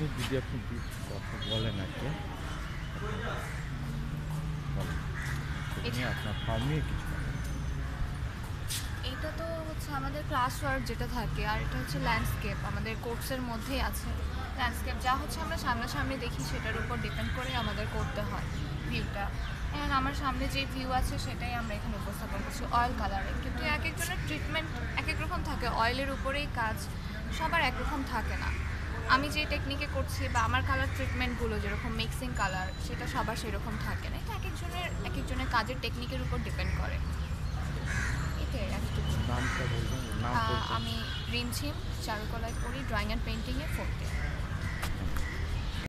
নিয়ে যদি আপনি কথা বলেন আর কি, বলেন ছবি নিয়ে আপনার ফার্ম নিয়ে কিছু বলেন। এটা তো হচ্ছে আমাদের ক্লাস ওয়ার্ক যেটা থাকে, আর এটা হচ্ছে ল্যান্ডস্কেপ, আমাদের কোর্সের মধ্যেই আছে। ল্যান্ডস্কেপ যা হচ্ছে আমরা সামনাসামনি দেখি সেটার উপর ডিপেন্ড করে আমাদের করতে হয় ভিউটা। অ্যান্ড আমার সামনে যে ভিউ আছে সেটাই আমরা এখানে উপস্থাপন করছি অয়েল কালারে, কিন্তু এক একজনের ট্রিটমেন্ট এক এক রকম থাকে, অয়েলের উপরেই কাজ, সবার একরকম থাকে না। আমি যে টেকনিকে করছি বা আমার কালার ট্রিটমেন্টগুলো যেরকম মিক্সিং কালার, সেটা সবার সেরকম থাকে না, এটা এক একজনের কাজের টেকনিকের উপর ডিপেন্ড করে। এটাই এতটুকু। নামটা বলবেন, নাম পরিচয়। আমি রিমঝিম চারুকলায় পড়ি, ড্রয়িং অ্যান্ড পেন্টিংয়ে 4th।